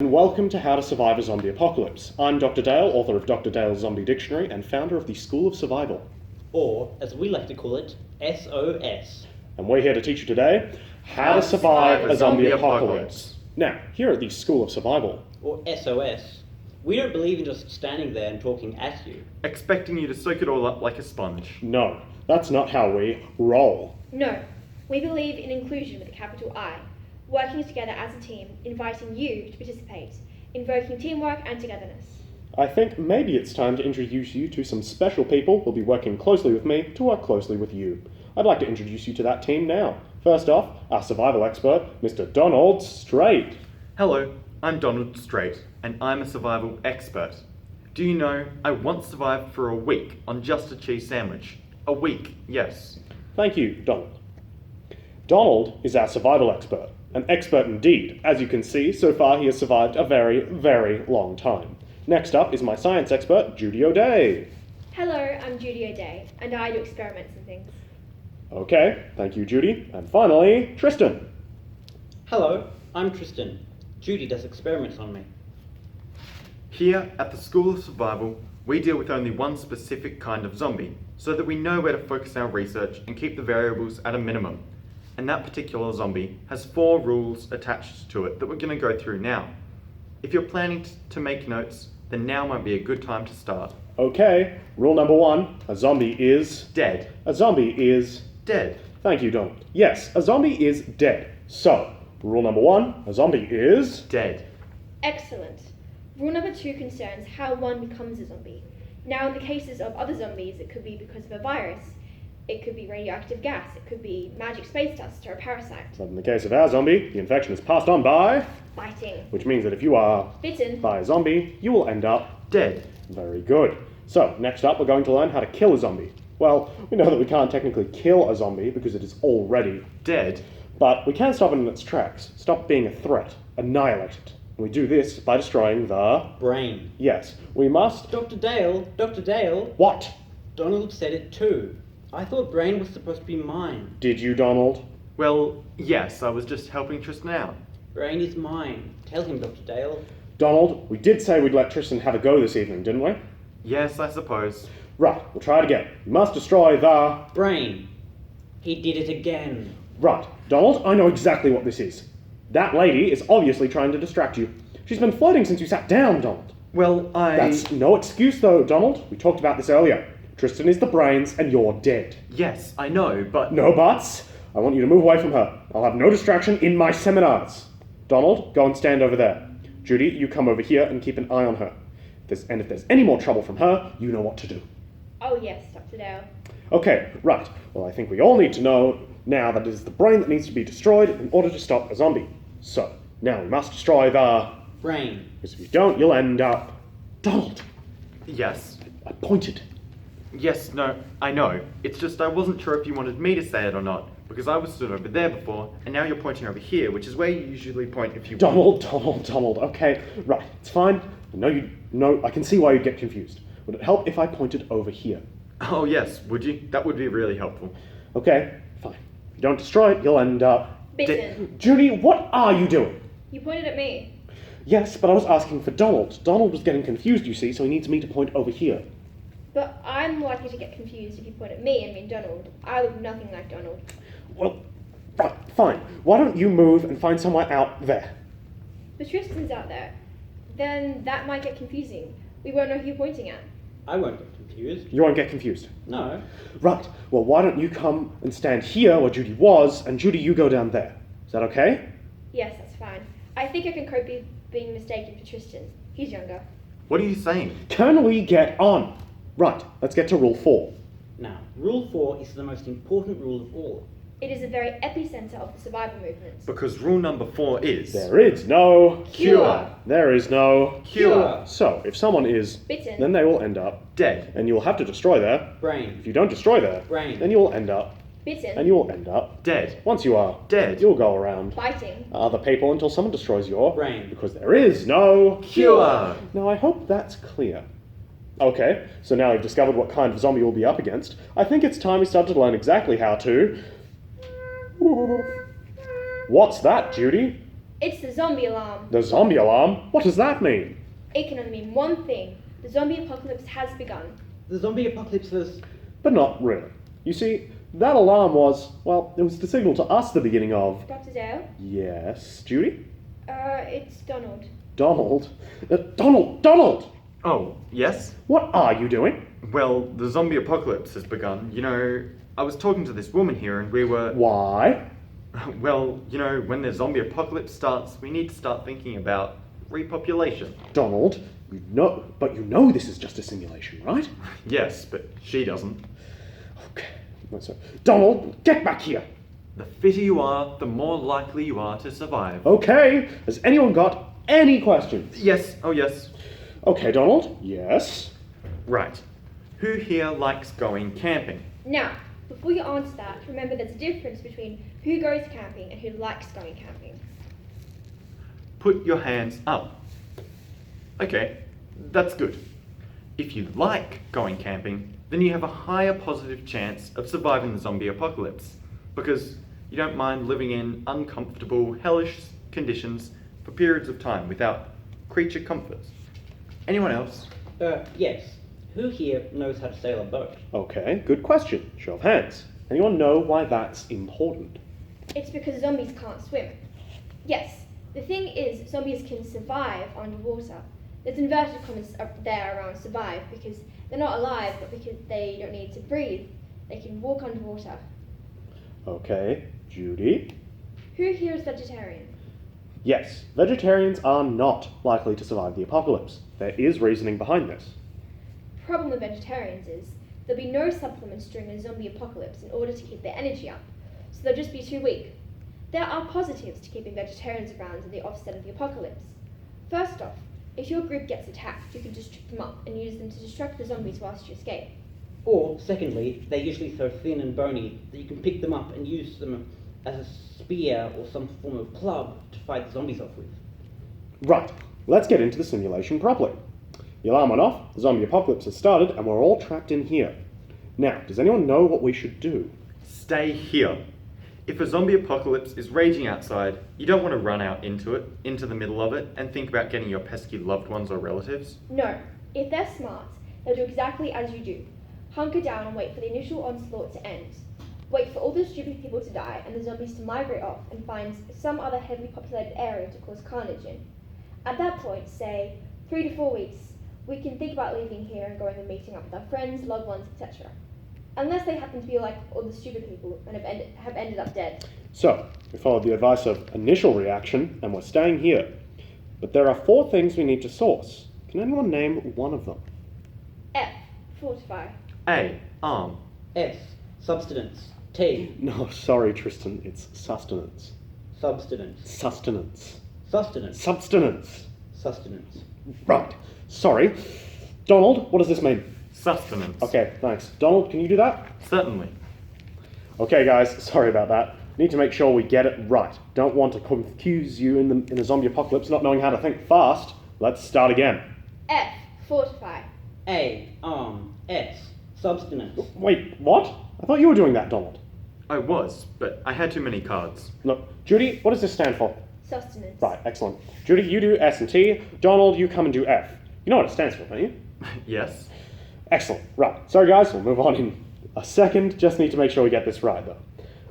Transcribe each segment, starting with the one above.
And welcome to How to Survive a Zombie Apocalypse. I'm Dr. Dale, author of Dr. Dale's Zombie Dictionary and founder of the School of Survival. Or, as we like to call it, SOS. And we're here to teach you today how to survive a zombie apocalypse. Now, here at the School of Survival, Or SOS, we don't believe in just standing there and talking at you. Expecting you to soak it all up like a sponge. no, that's not how we roll. No, we believe in inclusion with a capital I, working together as a team, inviting you to participate, invoking teamwork and togetherness. I think maybe it's time to introduce you to some special people who'll be working closely with me to work closely with you. I'd like to introduce you to that team now. First off, our survival expert, Mr. Donald Strait. Hello, I'm Donald Strait, and I'm a survival expert. Do you know, I once survived for a week on just a cheese sandwich. A week, yes. Thank you, Donald. Donald is our survival expert. An expert indeed. As you can see, so far he has survived a very, very long time. Next up is my science expert, Judy O'Day. Hello, I'm Judy O'Day, and I do experiments and things. Okay, thank you, Judy. And finally, Tristan. Hello, I'm Tristan. Judy does experiments on me. Here at the School of Survival, we deal with only one specific kind of zombie, so that we know where to focus our research and keep the variables at a minimum. And that particular zombie has 4 rules attached to it that we're going to go through now. If you're planning to make notes, then now might be a good time to start. Okay, rule number 1, a zombie is... Dead. A zombie is... Dead. Thank you, Donald. Yes, a zombie is dead. So, rule number 1, a zombie is... Dead. Excellent. Rule number 2 concerns how one becomes a zombie. Now, in the cases of other zombies, it could be because of a virus. It could be radioactive gas. It could be magic space dust or a parasite. But in the case of our zombie, the infection is passed on by... Biting. Which means that if you are Bitten. by a zombie, you will end up... Dead. Very good. So, next up, we're going to learn how to kill a zombie. Well, we know that we can't technically kill a zombie because it is already Dead. but we can stop it in its tracks, stop being a threat, annihilate it. And we do this by destroying the... Brain. Yes, we must... Dr. Dale, What? Donald said it too. I thought brain was supposed to be mine. Did you, Donald? Well, yes, I was just helping Tristan out. Brain is mine. Tell him, Dr. Dale. Donald, we did say we'd let Tristan have a go this evening, didn't we? Yes, I suppose. Right, we'll try it again. You must destroy the... Brain. He did it again. Right, Donald, I know exactly what this is. That lady is obviously trying to distract you. She's been flirting since you sat down, Donald. Well, That's no excuse, though, Donald. We talked about this earlier. Tristan is the brains, and you're dead. Yes, I know, but... No buts. I want you to move away from her. I'll have no distraction in my seminars. Donald, go and stand over there. Judy, you come over here and keep an eye on her. If there's any more trouble from her, you know what to do. Oh yes, Dr. Dale. Okay, right. Well, I think we all need to know now that it is the brain that needs to be destroyed in order to stop a zombie. So, now we must destroy the... Brain. Because if you don't, you'll end up... Donald! Yes. I pointed. Yes, no, I know. It's just I wasn't sure if you wanted me to say it or not, because I was stood over there before, and now you're pointing over here, which is where you usually point if you Donald, okay. Right, it's fine. I can see why you'd get confused. Would it help if I pointed over here? Oh yes, would you? That would be really helpful. Okay, fine. If you don't destroy it, you'll end up... Bitten. Judy, what are you doing? You pointed at me. Yes, but I was asking for Donald. Donald was getting confused, you see, so he needs me to point over here. But I'm likely to get confused if you point at me and mean Donald. I look nothing like Donald. Well, right, fine. Why don't you move and find somewhere out there? But Tristan's out there. Then that might get confusing. We won't know who you're pointing at. I won't get confused. You won't get confused. No. Right, well, why don't you come and stand here where Judy was, and Judy, you go down there. Is that okay? Yes, that's fine. I think I can cope with being mistaken for Tristan. He's younger. What are you saying? Can we get on? Right, let's get to rule 4. Now, Rule 4 is the most important rule of all. It is the very epicenter of the survival movement. Because rule number 4 is... There is no... Cure. There is no... Cure. So, if someone is... Bitten. Then they will end up... Dead. And you will have to destroy their... Brain. If you don't destroy their... Brain. Then you will end up... Bitten. And you will end up... Dead. Once you are... Dead. You'll go around... Biting. Other people until someone destroys your... Brain. Because there is no... Cure. Now, I hope that's clear. Okay, so now we've discovered what kind of zombie we'll be up against. I think it's time we start to learn exactly how to... What's that, Judy? It's the zombie alarm. The zombie alarm? What does that mean? It can only mean one thing. The zombie apocalypse has begun. The zombie apocalypse was... But not really. You see, that alarm was, well, it was the signal to us the beginning of... Dr. Dale? Yes, Judy? It's Donald. Donald? Donald! Oh, yes? What are you doing? Well, the zombie apocalypse has begun. You know, I was talking to this woman here and we were... Why? Well, you know, when the zombie apocalypse starts, we need to start thinking about repopulation. Donald, you know this is just a simulation, right? Yes, but she doesn't. Okay. Donald, get back here! The fitter you are, the more likely you are to survive. Okay, has anyone got any questions? Yes, oh yes. Okay, Donald. Yes. Right. Who here likes going camping? Now, before you answer that, remember there's a difference between who goes camping and who likes going camping. Put your hands up. Okay, that's good. If you like going camping, then you have a higher positive chance of surviving the zombie apocalypse, because you don't mind living in uncomfortable, hellish conditions for periods of time without creature comforts. Anyone else? Yes. Who here knows how to sail a boat? Okay, good question. Show of hands. Anyone know why that's important? It's because zombies can't swim. Yes, the thing is, zombies can survive underwater. There's inverted commas up there around survive because they're not alive, but because they don't need to breathe. They can walk underwater. Okay, Judy? Who here is vegetarian? Yes, vegetarians are not likely to survive the apocalypse. There is reasoning behind this. Problem with vegetarians is there'll be no supplements during a zombie apocalypse in order to keep their energy up, so they'll just be too weak. There are positives to keeping vegetarians around at the offset of the apocalypse. First off, if your group gets attacked, you can just trick them up and use them to distract the zombies whilst you escape. Or, secondly, they're usually so thin and bony that you can pick them up and use them as a spear or some form of club to fight the zombies off with. Right, let's get into the simulation properly. The alarm went off, the zombie apocalypse has started, and we're all trapped in here. Now, does anyone know what we should do? Stay here. If a zombie apocalypse is raging outside, you don't want to run out into it, into the middle of it, and think about getting your pesky loved ones or relatives. No, if they're smart, they'll do exactly as you do. Hunker down and wait for the initial onslaught to end. Wait for all the stupid people to die and the zombies to migrate off and find some other heavily populated area to cause carnage in. At that point, say 3 to 4 weeks, we can think about leaving here and going and meeting up with our friends, loved ones, etc. Unless they happen to be like all the stupid people and have ended up dead. So, we followed the advice of initial reaction, and we're staying here. But there are 4 things we need to source. Can anyone name one of them? F. Fortify. A. Arm. S. Substance. T. No, sorry, Tristan, it's sustenance. Substance. Sustenance. Sustenance. Substance. Sustenance. Right. Sorry. Donald, what does this mean? Sustenance. Okay, thanks. Donald, can you do that? Certainly. Okay, guys, sorry about that. Need to make sure we get it right. Don't want to confuse you in a zombie apocalypse not knowing how to think fast. Let's start again. F. Fortify. A. Arm. S. Substance. Wait, what? I thought you were doing that, Donald. I was, but I had too many cards. Look, Judy, what does this stand for? Sustenance. Right, excellent. Judy, you do S and T. Donald, you come and do F. You know what it stands for, don't you? Yes. Excellent. Right. Sorry, guys. We'll move on in a second. Just need to make sure we get this right, though.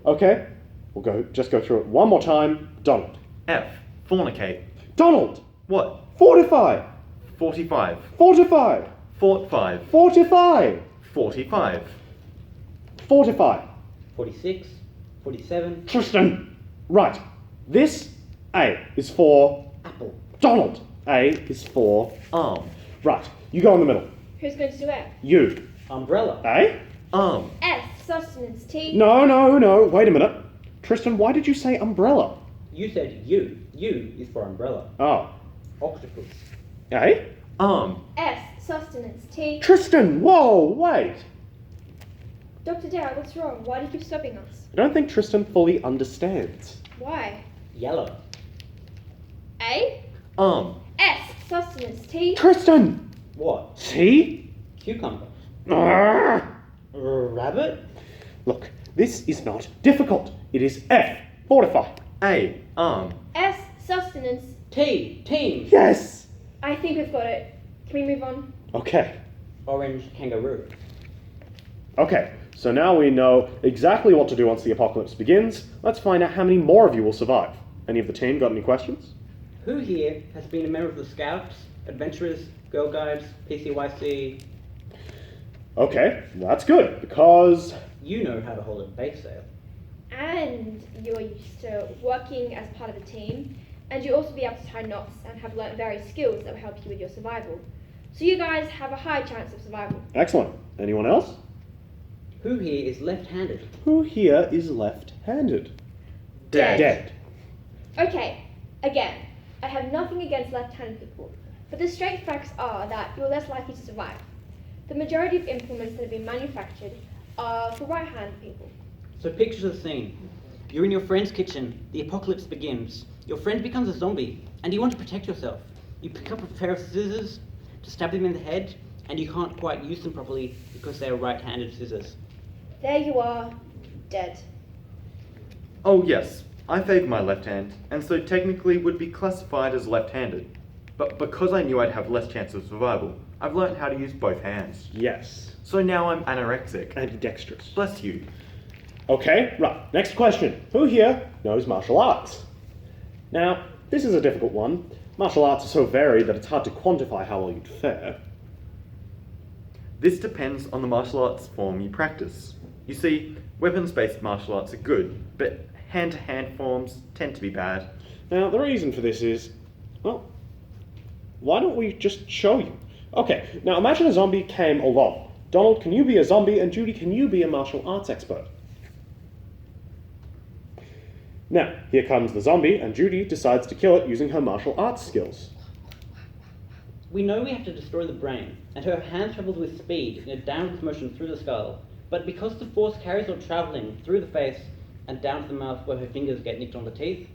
Okay. We'll just go through it one more time. Donald. F. Fornicate. Donald. What? Fortify. 45. Fortify. Fort 5. Fortify. 45. Fortify. 46. 47. Tristan. Right. This A is for Apple. Donald. A is for Arm. right. You go in the middle. Who's going to do F? You. Umbrella. A? Arm. S. Sustenance. T. No. Wait a minute. Tristan, why did you say umbrella? You said U. U is for umbrella. Oh. Octopus. A? Arm. S. Sustenance. T. Tristan, whoa, wait. Dr. Dale, what's wrong? Why do you keep stopping us? I don't think Tristan fully understands. Why? Yellow. A. Arm. S. Sustenance. T. Tristan! What? See? Cucumber. Arrgh. Rabbit. Look, this is not difficult. It is F. Fortify. A. Arm. S. Sustenance. Team. Yes! I think we've got it. Can we move on? Okay. Orange kangaroo. Okay, so now we know exactly what to do once the apocalypse begins. Let's find out how many more of you will survive. Any of the team got any questions? Who here has been a member of the Scouts, Adventurers, Girl Guides, PCYC? Okay, that's good, because... You know how to hold a bake sale. And you're used to working as part of a team, and you'll also be able to tie knots and have learnt various skills that will help you with your survival. So you guys have a high chance of survival. Excellent. Anyone else? Who here is left-handed? Who here is left-handed? Dead. Okay, again, I have nothing against left-handed people, but the straight facts are that you're less likely to survive. The majority of implements that have been manufactured are for right-handed people. So picture the scene. You're in your friend's kitchen, the apocalypse begins. Your friend becomes a zombie, and you want to protect yourself. You pick up a pair of scissors to stab him in the head, and you can't quite use them properly because they are right-handed scissors. There you are, dead. Oh yes, I favour my left hand, and so technically would be classified as left-handed. But because I knew I'd have less chance of survival, I've learnt how to use both hands. Yes. So now I'm anorexic. Ambidextrous. Bless you. Okay, right. Next question. Who here knows martial arts? Now, this is a difficult one. Martial arts are so varied that it's hard to quantify how well you'd fare. This depends on the martial arts form you practice. You see, weapons-based martial arts are good, but hand-to-hand forms tend to be bad. Now, the reason for this is, well, why don't we just show you? Okay, now imagine a zombie came along. Donald, can you be a zombie? And Judy, can you be a martial arts expert? Now, here comes the zombie, and Judy decides to kill it using her martial arts skills. We know we have to destroy the brain, and her hand travels with speed in a downward motion through the skull, but because the force carries her travelling through the face and down to the mouth where her fingers get nicked on the teeth,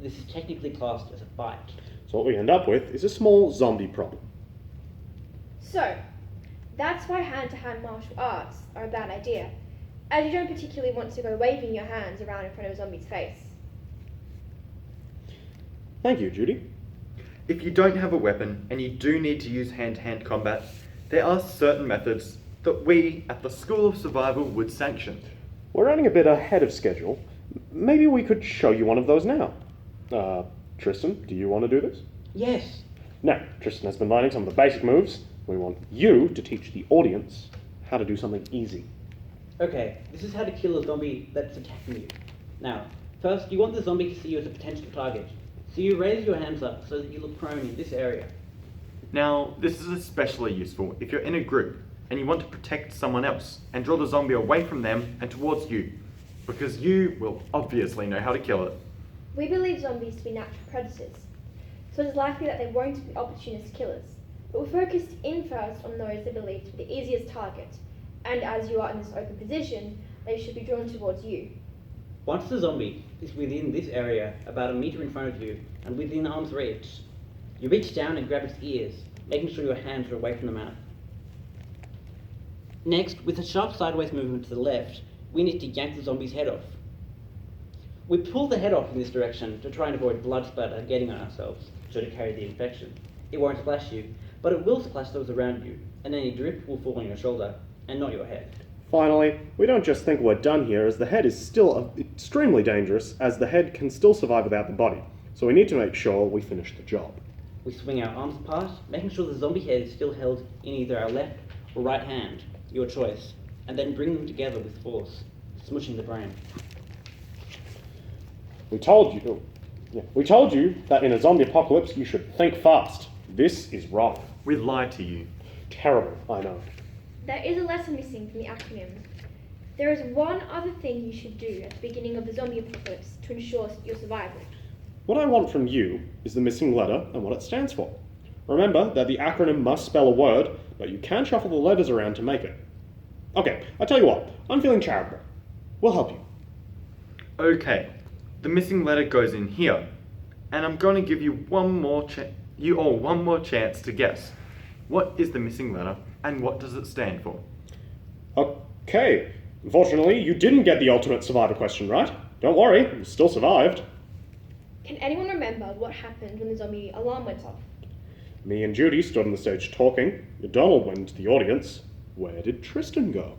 this is technically classed as a bite. So what we end up with is a small zombie problem. So, that's why hand-to-hand martial arts are a bad idea, as you don't particularly want to go waving your hands around in front of a zombie's face. Thank you, Judy. If you don't have a weapon and you do need to use hand-to-hand combat, there are certain methods that we at the School of Survival would sanction. We're running a bit ahead of schedule. Maybe we could show you one of those now. Tristan, do you want to do this? Yes. Now, Tristan has been learning some of the basic moves. We want you to teach the audience how to do something easy. Okay, this is how to kill a zombie that's attacking you. Now, first you want the zombie to see you as a potential target. So you raise your hands up so that you look prone in this area. Now, this is especially useful if you're in a group and you want to protect someone else and draw the zombie away from them and towards you, because you will obviously know how to kill it. We believe zombies to be natural predators, so it is likely that they won't be opportunist killers. But we're focused in first on those they believe to be the easiest target, and as you are in this open position, they should be drawn towards you. Once the zombie is within this area, about a meter in front of you, and within arm's reach, you reach down and grab its ears, making sure your hands are away from the mouth. Next, with a sharp sideways movement to the left, we need to yank the zombie's head off. We pull the head off in this direction to try and avoid blood splatter getting on ourselves, should it carry the infection. It won't splash you, but it will splash those around you, and any drip will fall on your shoulder, and not your head. Finally, we don't just think we're done here, as the head is still extremely dangerous, as the head can still survive without the body. So we need to make sure we finish the job. We swing our arms apart, making sure the zombie head is still held in either our left or right hand, your choice, and then bring them together with force, smushing the brain. We told you that in a zombie apocalypse you should think fast. This is wrong. We lied to you. Terrible, I know. There is a lesson missing from the acronym. There is one other thing you should do at the beginning of the zombie apocalypse to ensure your survival. What I want from you is the missing letter and what it stands for. Remember that the acronym must spell a word, but you can shuffle the letters around to make it. Okay, I tell you what, I'm feeling charitable. We'll help you. Okay, the missing letter goes in here, and I'm going to give you one more chance to guess. What is the missing letter, and what does it stand for? Okay, unfortunately, you didn't get the ultimate survivor question right. Don't worry, you still survived. Can anyone remember what happened when the zombie alarm went off? Me and Judy stood on the stage talking. Donald went into the audience. Where did Tristan go?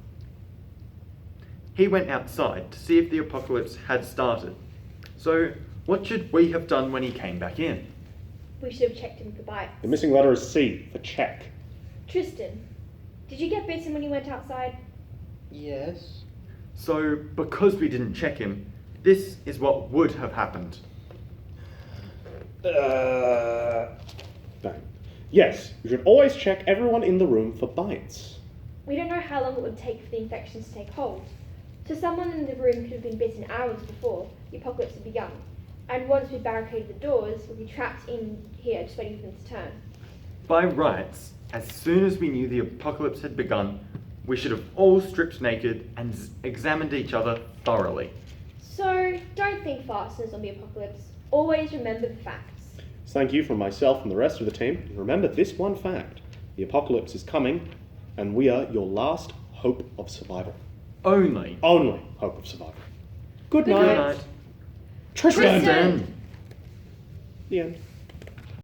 He went outside to see if the apocalypse had started. So, what should we have done when he came back in? We should have checked him for bites. The missing letter is C, for check. Tristan, did you get bitten when you went outside? Yes. So, because we didn't check him, this is what would have happened. Bang. Yes, you should always check everyone in the room for bites. We don't know how long it would take for the infections to take hold. So someone in the room could have been bitten hours before the apocalypse had begun. And once we barricaded the doors, we'd be trapped in here just waiting for them to turn. By rights, as soon as we knew the apocalypse had begun, we should have all stripped naked and examined each other thoroughly. So don't think fast in a zombie apocalypse. Always remember the facts. Thank you from myself and the rest of the team. And remember this one fact. The apocalypse is coming, and we are your last hope of survival. Only. Only hope of survival. Good Good night. Good night. Tristan! Tristan! The end.